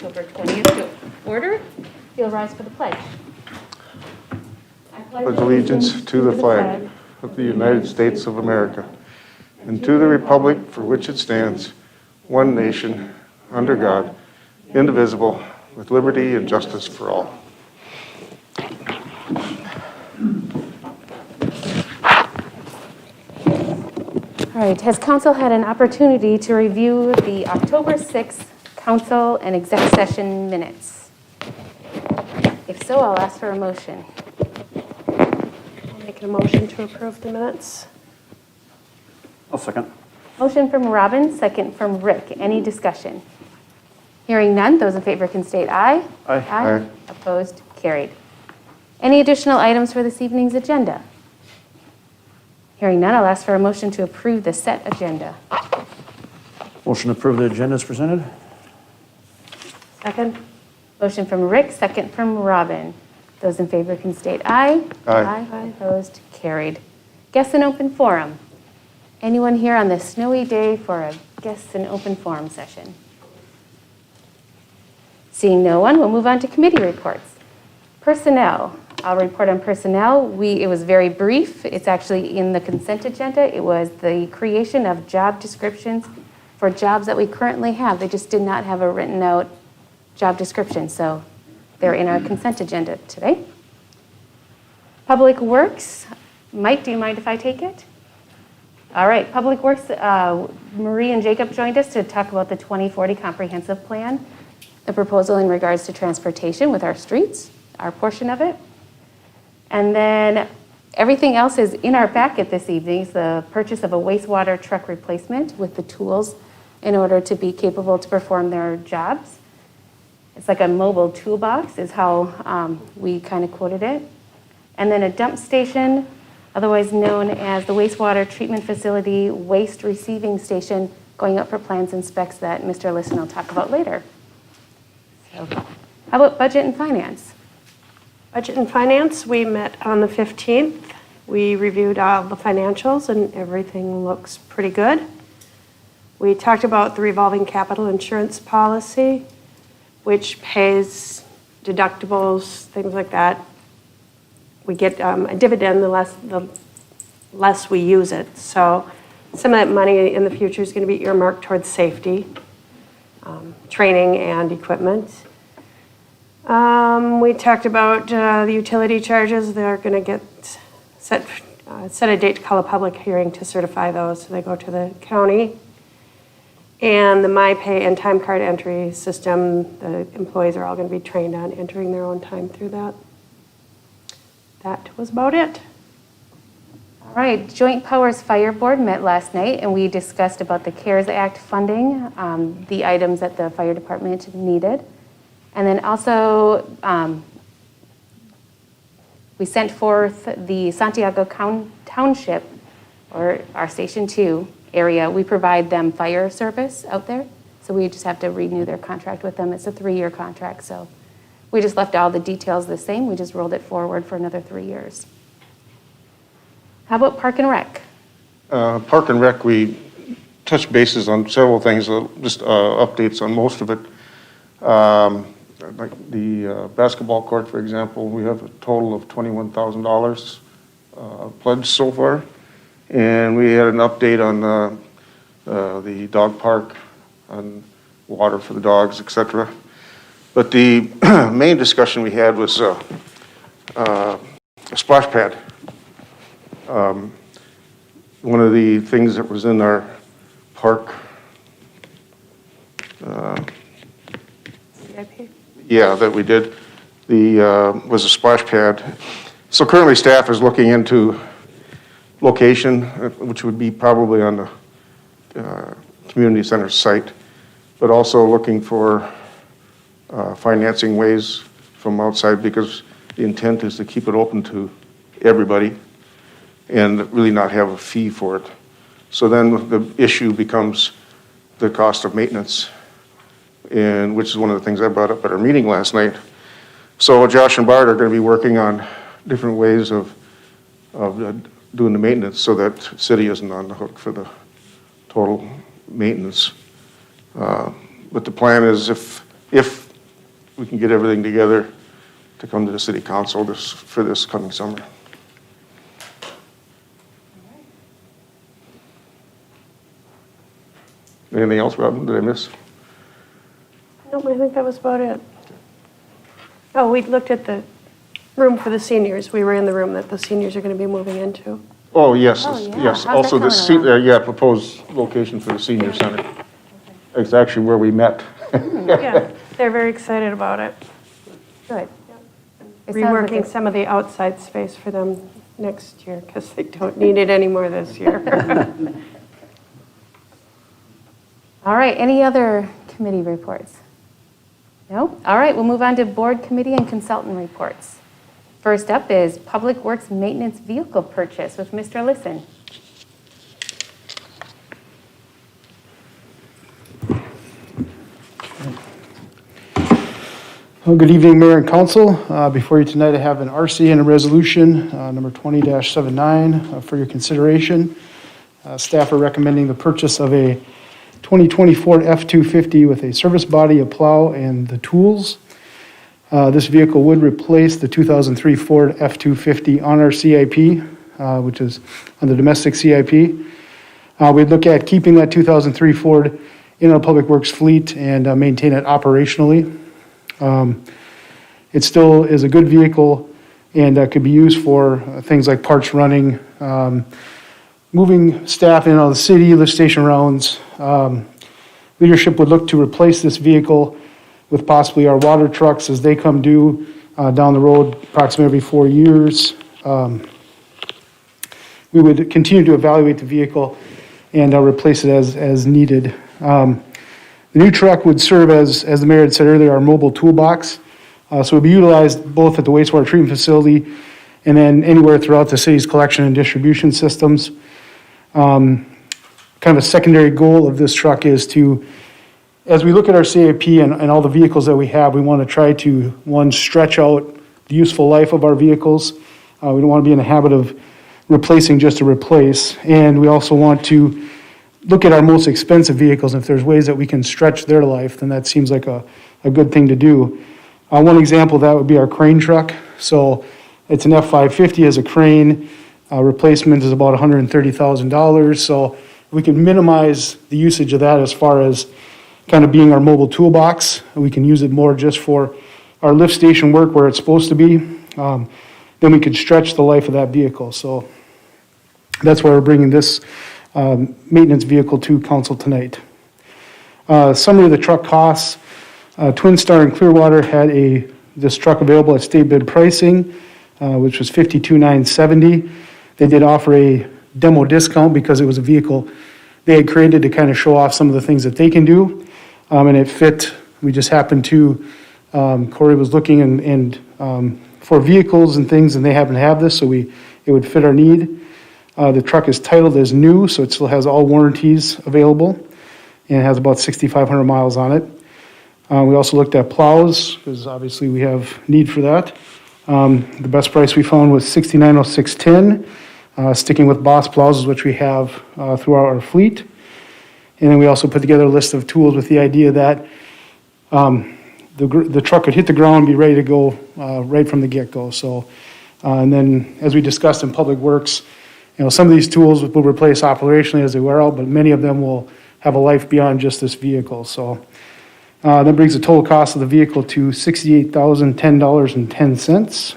October 20th to order. You'll rise for the pledge. I Pledge allegiance to the flag of the United States of America and to the republic for which it stands, one nation, under God, indivisible, with liberty and justice for all. All right, has council had an opportunity to review the October 6th council and exec session minutes? If so, I'll ask for a motion. I'll make a motion to approve the minutes. I'll second. Motion from Robin, second from Rick. Any discussion? Hearing none, those in favor can state aye. Aye. Aye. Opposed? Carried. Any additional items for this evening's agenda? Hearing none, I'll ask for a motion to approve the set agenda. Motion to approve the agenda is presented. Second. Motion from Rick, second from Robin. Those in favor can state aye. Aye. Opposed? Carried. Guests and open forum. Anyone here on this snowy day for a guests and open forum session? Seeing no one, we'll move on to committee reports. Personnel. I'll report on personnel. It was very brief. It's actually in the consent agenda. It was the creation of job descriptions for jobs that we currently have. They just did not have a written out job description, so they're in our consent agenda today. Public Works. Mike, do you mind if I take it? All right, Public Works, Marie and Jacob joined us to talk about the 2040 comprehensive plan, the proposal in regards to transportation with our streets, our portion of it. And then everything else is in our packet this evening. It's the purchase of a wastewater truck replacement with the tools in order to be capable to perform their jobs. It's like a mobile toolbox is how we kind of quoted it. And then a dump station, otherwise known as the wastewater treatment facility waste receiving station, going up for plans and specs that Mr. Liston will talk about later. So, how about budget and finance? Budget and Finance, we met on the 15th. We reviewed all the financials and everything looks pretty good. We talked about the revolving capital insurance policy, which pays deductibles, things like that. We get a dividend the less we use it. So some of that money in the future is going to be earmarked towards safety, training, and equipment. We talked about the utility charges. They're going to get set a date to call a public hearing to certify those, so they go to the county. And the MyPay and time card entry system, the employees are all going to be trained on entering their own time through that. That was about it. All right, Joint Powers Fire Board met last night, and we discussed about the CARES Act funding, the items that the fire department needed. And then also, we sent forth the Santiago Township, or our Station 2 area. We provide them fire service out there, so we just have to renew their contract with them. It's a 3-year contract, so we just left all the details the same. We just rolled it forward for another 3 years. How about Park and Rec? Park and Rec, we touched bases on several things, just updates on most of it. Like the basketball court, for example, we have a total of $21,000 pledged so far. And we had an update on the dog park, on water for the dogs, etc. But the main discussion we had was a splash pad. One of the things that was in our park, that we did, was a splash pad. So currently staff is looking into location, which would be probably on the community center site, but also looking for financing ways from outside, because the intent is to keep it open to everybody and really not have a fee for it. So then the issue becomes the cost of maintenance, and which is one of the things I brought up at our meeting last night. So Josh and Bart are going to be working on different ways of doing the maintenance so that city isn't on the hook for the total maintenance. But the plan is if we can get everything together to come to the city council for this coming summer. Anything else, Robin, did I miss? Nope, I think that was about it. Oh, we looked at the room for the seniors. We were in the room that the seniors are going to be moving into. Oh, yes, Oh, yeah. yes. How's Also, that coming along? proposed location for the senior center. It's actually where we met. Yeah, they're very excited about it. Good. It sounds like Reworking some of the outside space for them next year because they don't need it anymore this year. All right, any other committee reports? No? All right, we'll move on to board, committee, and consultant reports. First up is Public Works Maintenance Vehicle Purchase with Mr. Lisson. Well, good evening, Mayor and Council. Before you tonight, I have an RC and a resolution, number 20-79, for your consideration. Staff are recommending the purchase of a 2024 F-250 with a service body, a plow, and the tools. This vehicle would replace the 2003 Ford F-250 on our CIP, which is on the domestic CIP. We'd look at keeping that 2003 Ford in our Public Works fleet and maintain it operationally. It still is a good vehicle and could be used for things like parts running, moving staff in and out of the city, lift station rounds. Leadership would look to replace this vehicle with possibly our water trucks as they come due down the road approximately every 4 years. We would continue to evaluate the vehicle and replace it as needed. The new truck would serve as the mayor had said earlier, our mobile toolbox. So it would be utilized both at the wastewater treatment facility and then anywhere throughout the city's collection and distribution systems. Kind of a secondary goal of this truck is to, as we look at our CIP and all the vehicles that we have, we want to try to, one, stretch out the useful life of our vehicles. We don't want to be in the habit of replacing just to replace. And we also want to look at our most expensive vehicles, and if there's ways that we can stretch their life, then that seems like a good thing to do. One example of that would be our crane truck. So it's an F-550 as a crane. Replacement is about $130,000. So we can minimize the usage of that as far as kind of being our mobile toolbox. We can use it more just for our lift station work where it's supposed to be. Then we could stretch the life of that vehicle. So that's why we're bringing this maintenance vehicle to council tonight. Summary of the truck costs. Twin Star and Clearwater had this truck available at state bid pricing, which was $52,970. They did offer a demo discount because it was a vehicle they had created to kind of show off some of the things that they can do, and it fit. We just happened to, Corey was looking and for vehicles and things, and they happen to have this, so it would fit our need. The truck is titled as new, so it still has all warranties available, and it has about 6,500 miles on it. We also looked at plows, because obviously we have need for that. The best price we found was $69,0610, sticking with Boss plows, which we have throughout our fleet. And then we also put together a list of tools with the idea that the truck could hit the ground and be ready to go right from the get-go. So, and then as we discussed in Public Works, some of these tools will replace operationally as they wear out, but many of them will have a life beyond just this vehicle. So that brings the total cost of the vehicle to $68,010.10.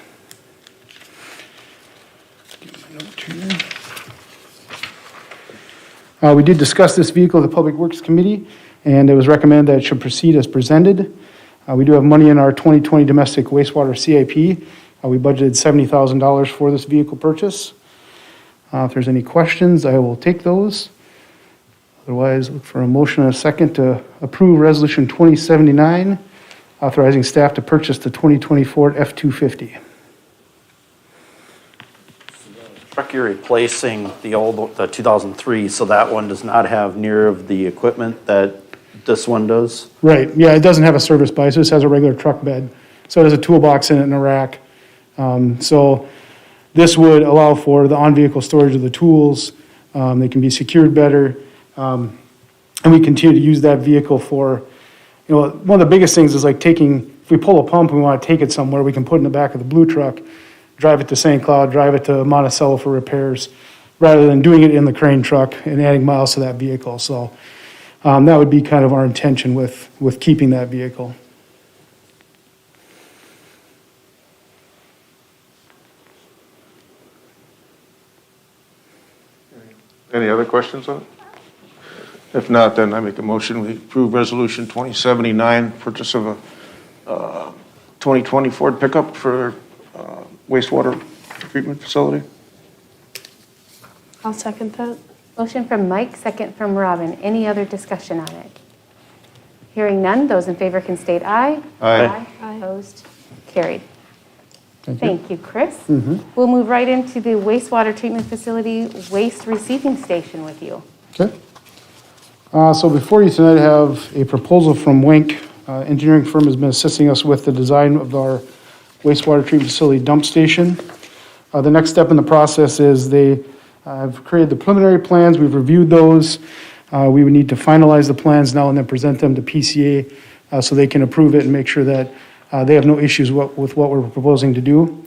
We did discuss this vehicle at the Public Works Committee, and it was recommended that it should proceed as presented. We do have money in our 2020 domestic wastewater CIP. We budgeted $70,000 for this vehicle purchase. If there's any questions, I will take those. Otherwise, look for a motion and a second to approve Resolution 2079, authorizing staff to purchase the 2024 F-250. Truck you're replacing the 2003, so that one does not have near of the equipment that this one does? Right, yeah, it doesn't have a service body, so it just has a regular truck bed. So it has a toolbox in it and a rack. So this would allow for the on-vehicle storage of the tools. They can be secured better. And we continue to use that vehicle for, one of the biggest things is like taking if we pull a pump and we want to take it somewhere, we can put it in the back of the blue truck, drive it to St. Cloud, drive it to Monticello for repairs, rather than doing it in the crane truck and adding miles to that vehicle. So that would be kind of our intention with keeping that vehicle. Any other questions on it? If not, then I make a motion, we approve Resolution 2079, purchase of a 2020 Ford pickup for wastewater treatment facility. I'll second that. Motion from Mike, second from Robin. Any other discussion on it? Hearing none, those in favor can state aye. Aye. Opposed? Carried. Thank you. Thank you, Chris. We'll move right into the wastewater treatment facility waste receiving station with you. Okay. So before you tonight, I have a proposal from Wink. Engineering firm has been assisting us with the design of our wastewater treatment facility dump station. The next step in the process is they have created the preliminary plans. We've reviewed those. We would need to finalize the plans now and then present them to PCA so they can approve it and make sure that they have no issues with what we're proposing to do.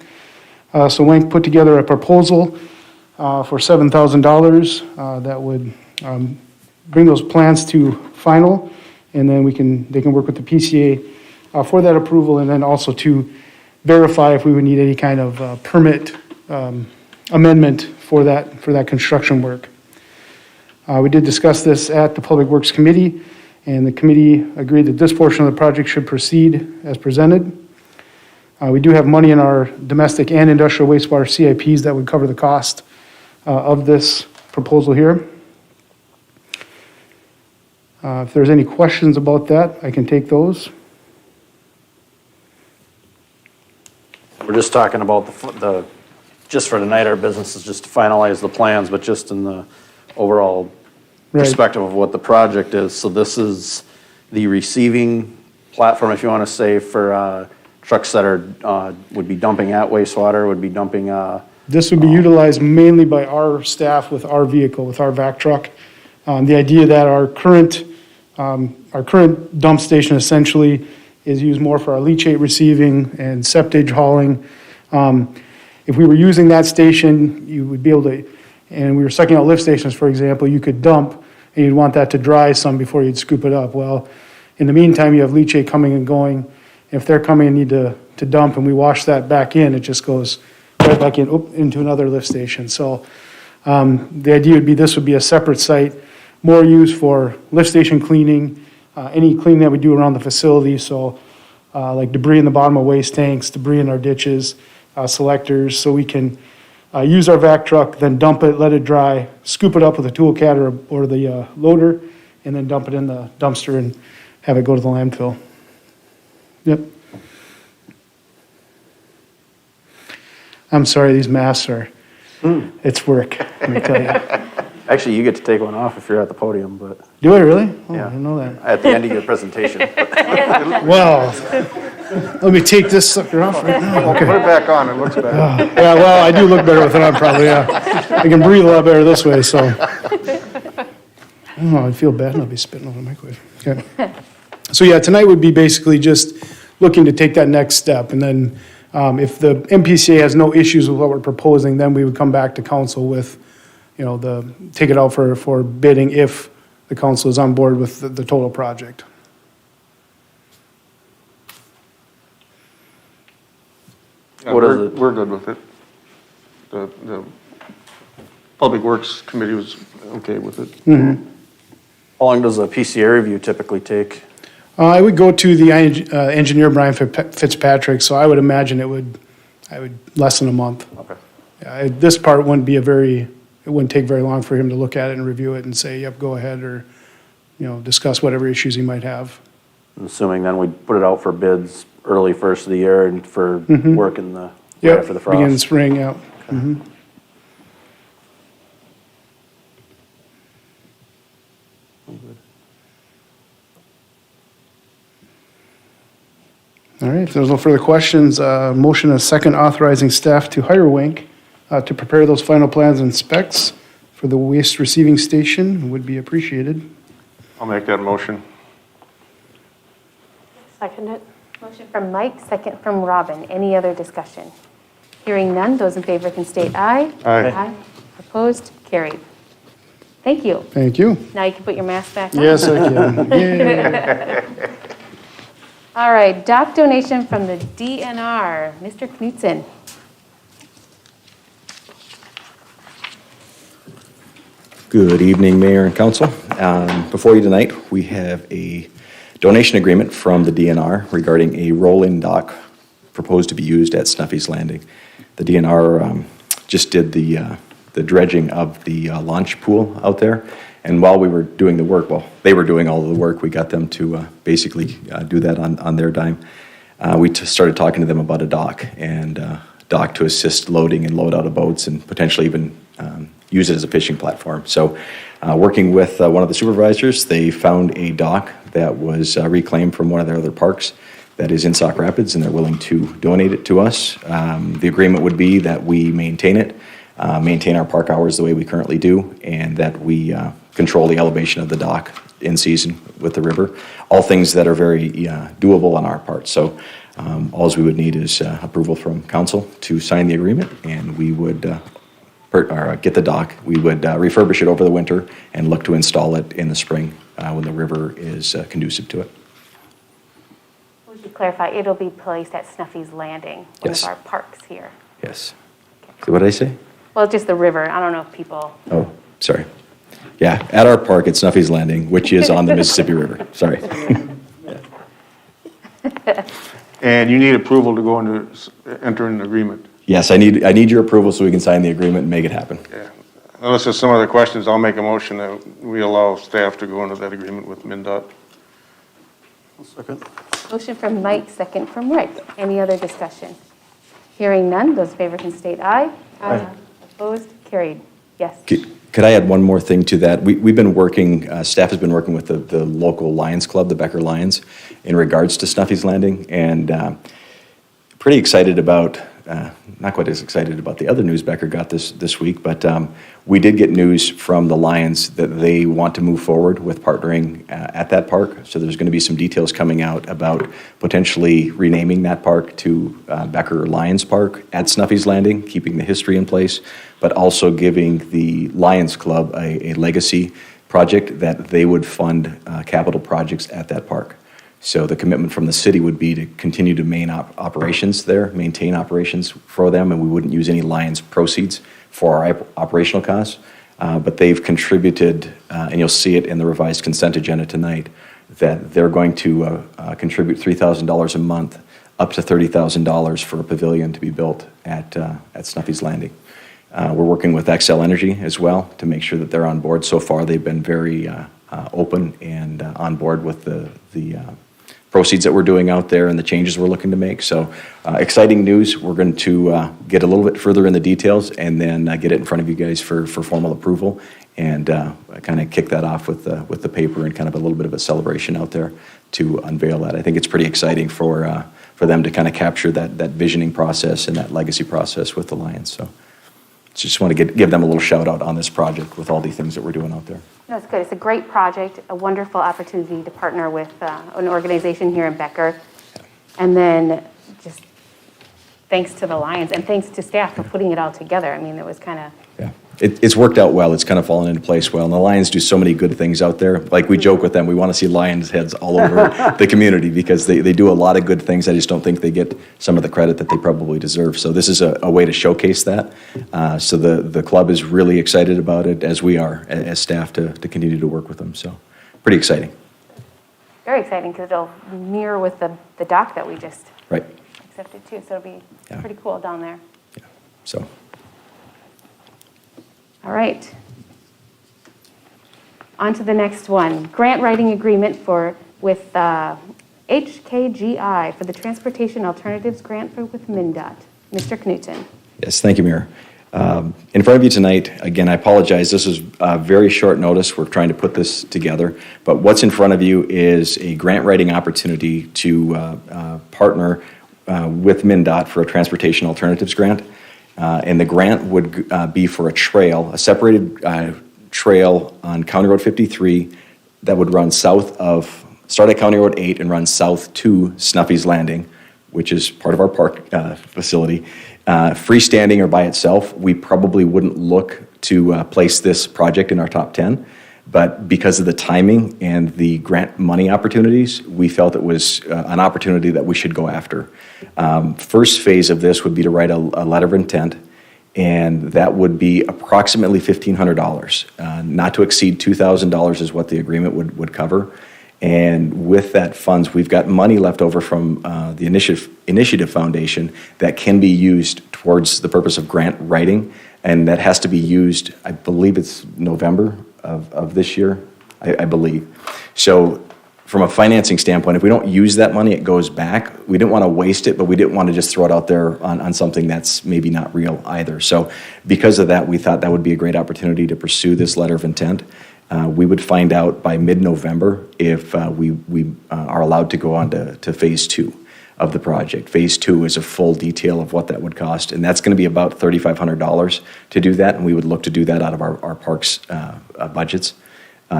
So Wink put together a proposal for $7,000 that would bring those plans to final, and then they can work with the PCA for that approval, and then also to verify if we would need any kind of permit amendment for that construction work. We did discuss this at the Public Works Committee, and the committee agreed that this portion of the project should proceed as presented. We do have money in our domestic and industrial wastewater CIPs that would cover the cost of this proposal here. If there's any questions about that, I can take those. We're just talking about just for tonight, our business is just to finalize the plans, but just in the overall Right. perspective of what the project is. So this is the receiving platform, if you want to say, for trucks that are, would be dumping at wastewater, would be dumping. This would be utilized mainly by our staff with our vehicle, with our vac truck. The idea that our current dump station essentially is used more for our leachate receiving and septage hauling. If we were using that station, you would be able to, and we were sucking out lift stations, for example, you could dump and you'd want that to dry some before you'd scoop it up. Well, in the meantime, you have leachate coming and going. If they're coming and need to dump and we wash that back in, it just goes right back into another lift station. So the idea would be this would be a separate site, more used for lift station cleaning, any cleaning that we do around the facility. So like debris in the bottom of waste tanks, debris in our ditches, selectors, so we can use our vac truck, then dump it, let it dry, scoop it up with a tool cat or the loader, and then dump it in the dumpster and have it go to the landfill. Yep. I'm sorry, these masks it's work, let me tell you. Actually, you get to take one off if you're at the podium, but Do I really? Oh, Yeah. I didn't know that. at the end of your presentation. Well, let me take this sucker off right now. Well, put it back on, it looks better. Yeah, well, I do look better with it on probably, yeah. I can breathe a lot better this way, so. Oh, I'd feel bad and I'll be spitting on the microwave. Okay. So yeah, tonight would be basically just looking to take that next step. And then if the MPCA has no issues with what we're proposing, then we would come back to council with, take it out for bidding if the council is on board with the total project. Yeah, What is it? We're good with it. The Public Works Committee was okay with it. How long does a PCA review typically take? I would go to the engineer, Brian Fitzpatrick, so I would imagine I would less than a month. Okay. This part wouldn't take very long for him to look at it and review it and say, yep, go ahead, or, discuss whatever issues he might have. I'm assuming then we'd put it out for bids early first of the year and for work in the, right Yep, after the begin frost. spring, yeah. All right, if there's no further questions, motion and a second authorizing staff to hire Wink to prepare those final plans and specs for the waste receiving station would be appreciated. I'll make that motion. Second it. Motion from Mike, second from Robin. Any other discussion? Hearing none, those in favor can state aye. Aye. Opposed? Carried. Thank you. Thank you. Now you can put your mask back on. Yes, I can. Yay. All right, doc donation from the DNR. Mr. Knutson. Good evening, Mayor and Council. Before you tonight, we have a donation agreement from the DNR regarding a roll-in dock proposed to be used at Snuffy's Landing. The DNR just did the dredging of the launch pool out there, and while we were doing the work, well, they were doing all of the work, we got them to basically do that on their dime. We started talking to them about a dock, and dock to assist loading and load out of boats and potentially even use it as a fishing platform. So working with one of the supervisors, they found a dock that was reclaimed from one of their other parks that is in Sauk Rapids, and they're willing to donate it to us. The agreement would be that we maintain it, maintain our park hours the way we currently do, and that we control the elevation of the dock in season with the river. All things that are very doable on our part. So all we would need is approval from council to sign the agreement, and we would get the dock. We would refurbish it over the winter and look to install it in the spring when the river is conducive to it. Would you clarify, it'll be placed at Snuffy's Landing, one Yes. of our parks here. Yes. So what did I say? Well, just the river. I don't know if people, Oh, sorry. Yeah, at our park at Snuffy's Landing, which is on the Mississippi River. Sorry. And you need approval to go into, enter an agreement. Yes, I need your approval so we can sign the agreement and make it happen. Yeah. Unless there's some other questions, I'll make a motion that we allow staff to go into that agreement with MnDOT. motion from Mike, second from Rick. Any other discussion? Hearing none, those in favor can state aye. Aye. Opposed? Carried. Yes. Could I add one more thing to that? We've been working, staff has been working with the local Lions Club, the Becker Lions, in regards to Snuffy's Landing, and pretty excited about, not quite as excited about the other news Becker got this week, but we did get news from the Lions that they want to move forward with partnering at that park. So there's going to be some details coming out about potentially renaming that park to Becker Lions Park at Snuffy's Landing, keeping the history in place, but also giving the Lions Club a legacy project that they would fund capital projects at that park. So the commitment from the city would be to continue to maintain operations for them, and we wouldn't use any Lions proceeds for our operational costs. But they've contributed, and you'll see it in the revised consent agenda tonight, that they're going to contribute $3,000 a month, up to $30,000 for a pavilion to be built at Snuffy's Landing. We're working with Xcel Energy as well to make sure that they're on board. So far, they've been very open and on board with the proceeds that we're doing out there and the changes we're looking to make. So exciting news. We're going to get a little bit further in the details and then get it in front of you guys for formal approval and kind of kick that off with the paper and kind of a little bit of a celebration out there to unveil that. I think it's pretty exciting for them to kind of capture that visioning process and that legacy process with the Lions. So just want to give them a little shout out on this project with all the things that we're doing out there. No, it's good. It's a great project, a wonderful opportunity to partner with an organization here in Becker. And then just thanks to the Lions and thanks to staff for putting it all together. I mean, it was kind of... Yeah, it's worked out well. It's kind of fallen into place well. And the Lions do so many good things out there. Like we joke with them, we want to see Lions heads all over the community because they do a lot of good things. I just don't think they get some of the credit that they probably deserve. So this is a way to showcase that. So the club is really excited about it, as we are as staff to continue to work with them. So pretty exciting. Very exciting because it'll mirror with the dock that we just Right. accepted too. So it'll be Yeah. pretty cool down there. Yeah. So. All right. On to the next one. Grant writing agreement with HKGI for the Transportation Alternatives Grant with MnDOT. Mr. Knutson. Yes, thank you, Mayor. In front of you tonight, again, I apologize, this is very short notice, we're trying to put this together, but what's in front of you is a grant writing opportunity to partner with MnDOT for a Transportation Alternatives Grant. And the grant would be for a separated trail on County Road 53 that would run south of start at County Road 8 and run south to Snuffy's Landing, which is part of our park facility. Freestanding or by itself, we probably wouldn't look to place this project in our top 10. But because of the timing and the grant money opportunities, we felt it was an opportunity that we should go after. First phase of this would be to write a letter of intent, and that would be approximately $1,500. Not to exceed $2,000 is what the agreement would cover. And with that funds, we've got money left over from the Initiative Foundation that can be used towards the purpose of grant writing, and that has to be used, I believe it's November of this year, I believe. So from a financing standpoint, if we don't use that money, it goes back. We didn't want to waste it, but we didn't want to just throw it out there on something that's maybe not real either. So because of that, we thought that would be a great opportunity to pursue this letter of intent. We would find out by mid-November if we are allowed to go on to phase 2 of the project. Phase 2 is a full detail of what that would cost, and that's going to be about $3,500 to do that, and we would look to do that out of our parks budgets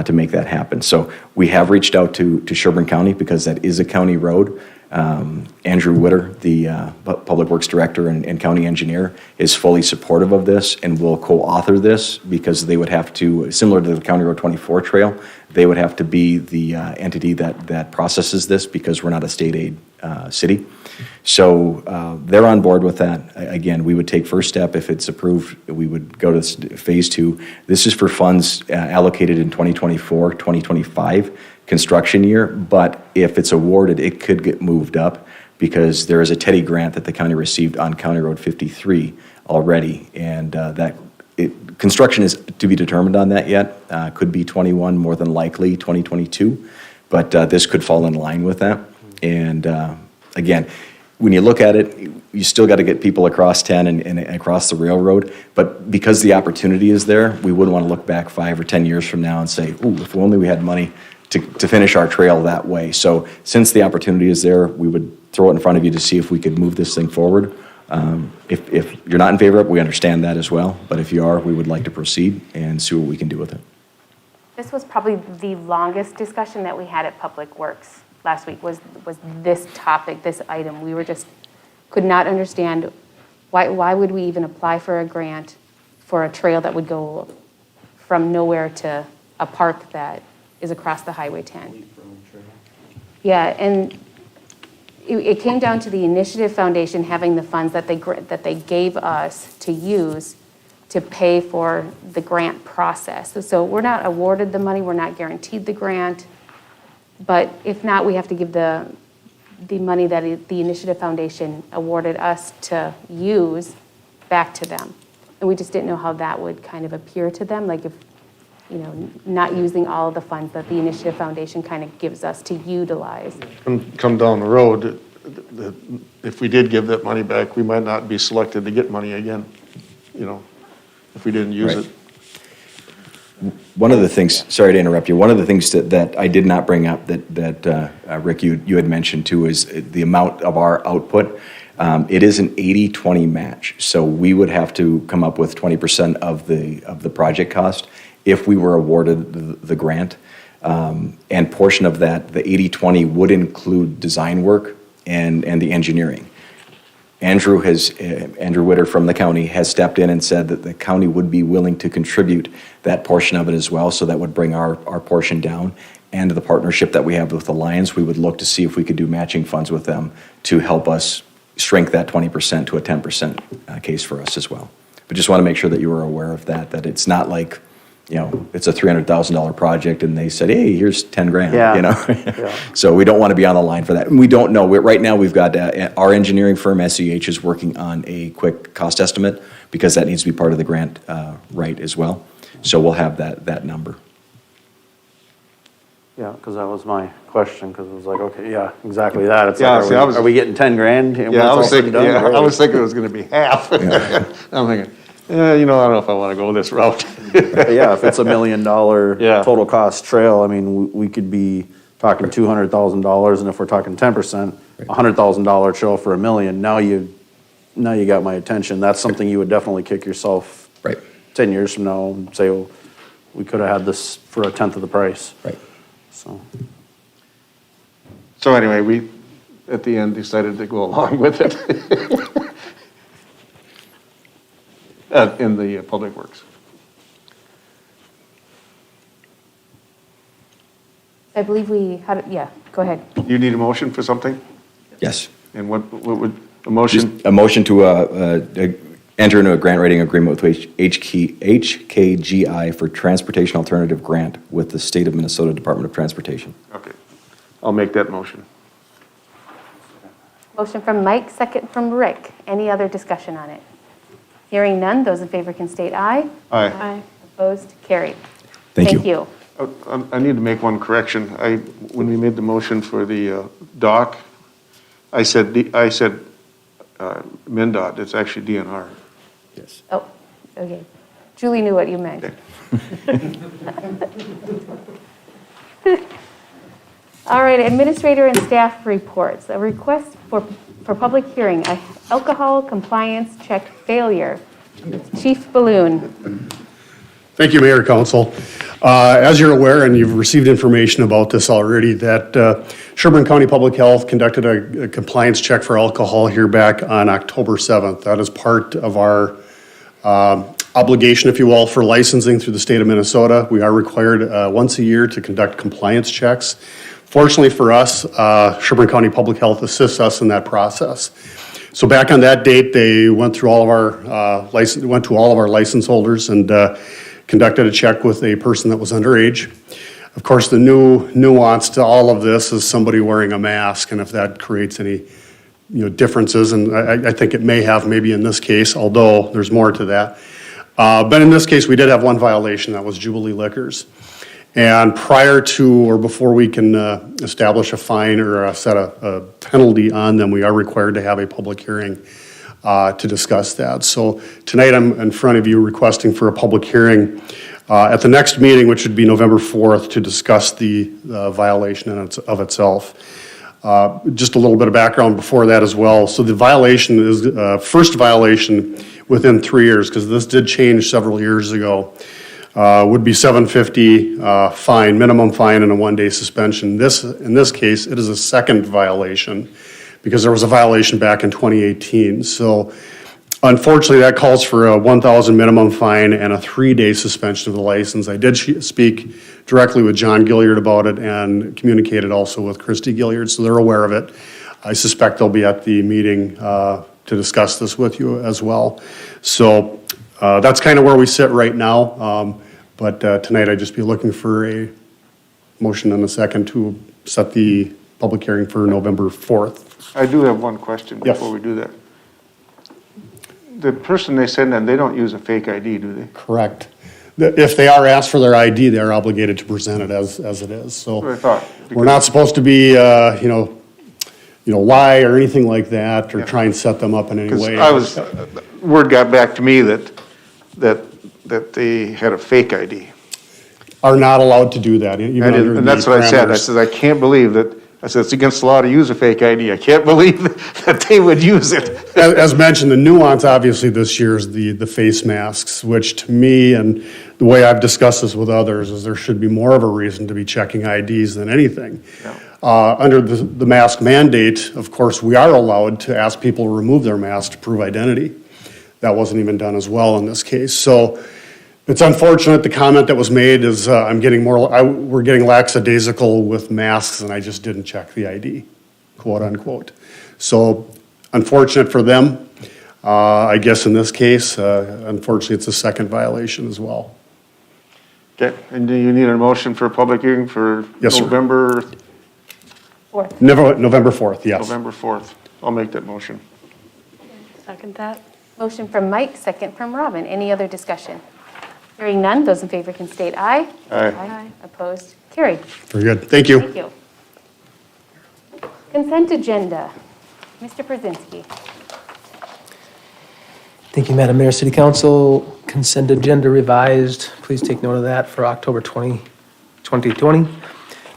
to make that happen. So we have reached out to Sherburne County because that is a county road. Andrew Witter, the Public Works Director and County Engineer, is fully supportive of this and will co-author this because they would have to, similar to the County Road 24 trail, they would have to be the entity that processes this because we're not a state aid city. So they're on board with that. Again, we would take first step. If it's approved, we would go to phase 2. This is for funds allocated in 2024, 2025 construction year, but if it's awarded, it could get moved up because there is a Teddy grant that the county received on County Road 53 already, and construction is to be determined on that yet. Could be 21, more than likely 2022, but this could fall in line with that. And again, when you look at it, you still got to get people across 10 and across the railroad, but because the opportunity is there, we wouldn't want to look back 5 or 10 years from now and say, ooh, if only we had money to finish our trail that way. So since the opportunity is there, we would throw it in front of you to see if we could move this thing forward. If you're not in favor of it, we understand that as well, but if you are, we would like to proceed and see what we can do with it. This was probably the longest discussion that we had at Public Works last week was this topic, this item. We were just, could not understand why would we even apply for a grant for a trail that would go from nowhere to a park that is across the Highway 10. Yeah, and it came down to the Initiative Foundation having the funds that they gave us to use to pay for the grant process. So we're not awarded the money, we're not guaranteed the grant, but if not, we have to give the money that the Initiative Foundation awarded us to use back to them. And we just didn't know how that would kind of appear to them, like if, not using all of the funds that the Initiative Foundation kind of gives us to utilize. Come down the road, if we did give that money back, we might not be selected to get money again, if we didn't use Right. it. One of the things, sorry to interrupt you, one of the things that I did not bring up that Rick, you had mentioned too, is the amount of our output. It is an 80-20 match, so we would have to come up with 20% of the project cost if we were awarded the grant. And portion of that, the 80-20, would include design work and the engineering. Andrew Witter from the county has stepped in and said that the county would be willing to contribute that portion of it as well, so that would bring our portion down. And the partnership that we have with the Lions, we would look to see if we could do matching funds with them to help us shrink that 20% to a 10% case for us as well. But just want to make sure that you are aware of that it's not like, it's a $300,000 project and they said, hey, here's 10 grand, Yeah. So we don't want to be on the line for that. And we don't know. Right now, we've got our engineering firm, SEH, is working on a quick cost estimate because that needs to be part of the grant right as well. So we'll have that number. Yeah, because that was my question, because it was like, okay, yeah, exactly that. It's Yeah, like, see, are we getting 10 grand? Yeah, I was thinking it was going to be half. I'm thinking, I don't know if I want to go this route. Yeah, if it's $1 million Yeah. total cost trail, I mean, we could be talking $200,000, and if we're talking 10%, $100,000 trail for $1 million, now you got my attention. That's something you would definitely kick yourself 10 years from now and say, well, we could have had this for 1/10 of the price. Right. So, So anyway, we, at the end, decided to go along with it. In the Public Works. I believe we had, yeah, go ahead. You need a motion for something? Yes. And what would, a motion? Just a motion to enter into a grant writing agreement with HKGI for Transportation Alternative Grant with the State of Minnesota Department of Transportation. Okay, I'll make that motion. Motion from Mike, second from Rick. Any other discussion on it? Hearing none, those in favor can state aye. Aye. Aye. Opposed, carried. Thank you. Thank you. I need to make one correction. When we made the motion for the dock, I said MnDOT, it's actually DNR. Yes. Oh, okay. Julie knew what you meant. All right, administrator and staff reports. A request for public hearing, a alcohol compliance check failure. Chief Balloon. Thank you, Mayor, Council. As you're aware, and you've received information about this already, that Sherburne County Public Health conducted a compliance check for alcohol here back on October 7th. That is part of our obligation, if you will, for licensing through the state of Minnesota. We are required once a year to conduct compliance checks. Fortunately for us, Sherburne County Public Health assists us in that process. So back on that date, they went through all of our license holders and conducted a check with a person that was underage. Of course, the new nuance to all of this is somebody wearing a mask, and if that creates any differences, and I think it may have maybe in this case, although there's more to that. But in this case, we did have one violation, that was Jubilee Liquors. And prior to or before we can establish a fine or set a penalty on them, we are required to have a public hearing to discuss that. So tonight I'm in front of you requesting for a public hearing at the next meeting, which would be November 4th, to discuss the violation of itself. Just a little bit of background before that as well. So the violation is first violation within 3 years, because this did change several years ago. Would be $750 fine, minimum fine, and a 1-day suspension. In this case, it is a second violation because there was a violation back in 2018. So unfortunately, that calls for a $1,000 minimum fine and a 3-day suspension of the license. I did speak directly with John Gilliard about it and communicated also with Christy Gilliard, so they're aware of it. I suspect they'll be at the meeting to discuss this with you as well. So that's kind of where we sit right now, but tonight I'd just be looking for a motion and a second to set the public hearing for November 4th. I do have one question Yes. before we do that. The person they send in, they don't use a fake ID, do they? Correct. If they are asked for their ID, they're obligated to present it as it is. So That's what I thought. we're not supposed to be, lie or anything like that, or try and set them up in any Because way. word got back to me that they had a fake ID. Are not allowed to do that. even under And that's the what I said. I parameters. said, I can't believe that, I said, it's against the law to use a fake ID. I can't believe that they would use it. As mentioned, the nuance obviously this year is the face masks, which to me, and the way I've discussed this with others, is there should be more of a reason to be checking IDs than anything. Under the mask mandate, of course, we are allowed to ask people to remove their mask to prove identity. That wasn't even done as well in this case. So it's unfortunate, the comment that was made is we're getting lackadaisical with masks and I just didn't check the ID, quote unquote. So unfortunate for them. I guess in this case, unfortunately, it's a second violation as well. Okay, and do you need a motion for a public hearing for Yes, sir. November 4th. November 4th, yes. 4th? I'll make that motion. Second that. Motion from Mike, second from Robin. Any other discussion? Hearing none, those in favor can state aye. Aye. Opposed, carried. Very good, thank you. Thank you. Consent agenda. Mr. Brzezinski. Thank you, Madam Mayor, City Council. Consent agenda revised. Please take note of that for October 2020.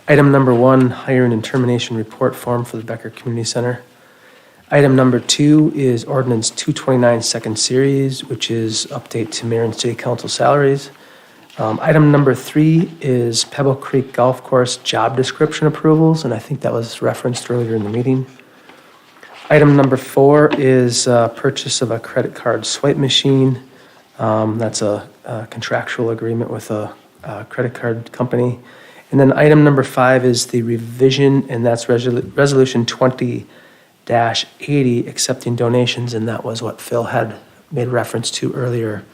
Item number 1, hiring and termination report form for the Becker Community Center. Item number 2 is ordinance 229 second series, which is update to mayor and city council salaries. Item number 3 is Pebble Creek Golf Course job description approvals, and I think that was referenced earlier in the meeting. Item number 4 is purchase of a credit card swipe machine. That's a contractual agreement with a credit card company. And then item number 5 is the revision, and that's Resolution 20-80, accepting donations, and that was what Phil had made reference to earlier,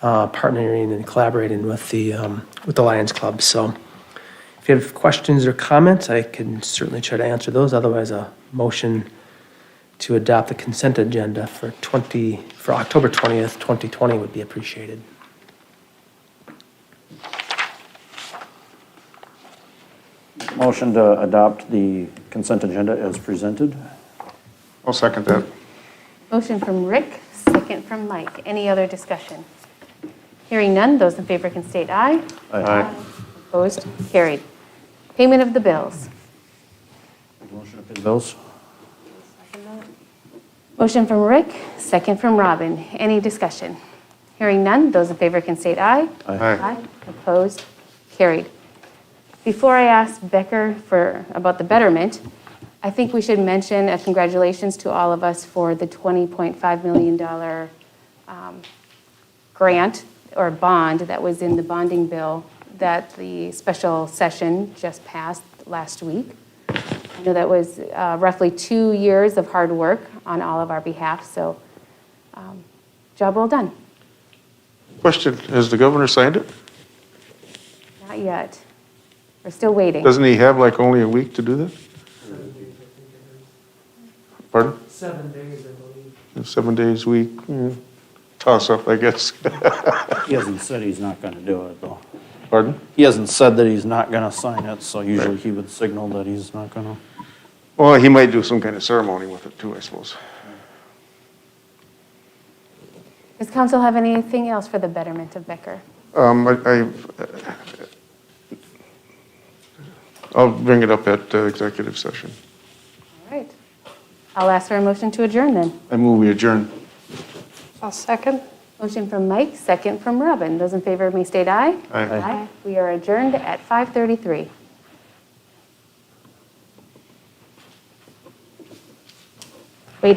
partnering and collaborating with the Lions Club. So if you have questions or comments, I can certainly try to answer those. Otherwise, a motion to adopt the consent agenda for October 20th, 2020 would be appreciated. Motion to adopt the consent agenda as presented. I'll second that. Motion from Rick, second from Mike. Any other discussion? Hearing none, those in favor can state aye. Aye. Opposed? Carried. Payment of the bills. Motion to pay the bills. Motion from Rick, second from Robin. Any discussion? Hearing none, those in favor can state aye. Aye. Opposed? Carried. Before I ask Becker about the betterment, I think we should mention a congratulations to all of us for the $20.5 million grant or bond that was in the bonding bill that the special session just passed last week. I know that was roughly 2 years of hard work on all of our behalf, so job well done. Question, has the governor signed it? Not yet. We're still waiting. Doesn't he have like only a week to do that? Pardon? 7 days, I believe. 7 days, week, toss up, I guess. He hasn't said he's not gonna do it, though. Pardon? He hasn't said that he's not gonna sign it, so usually he would signal that he's not gonna. Well, he might do some kind of ceremony with it too, I suppose. Does council have anything else for the betterment of Becker? I'll bring it up at executive session. All right. I'll ask for a motion to adjourn then. I move we adjourn. I'll second. Motion from Mike, second from Robin. Those in favor may state aye. Aye. We are adjourned at 5:33.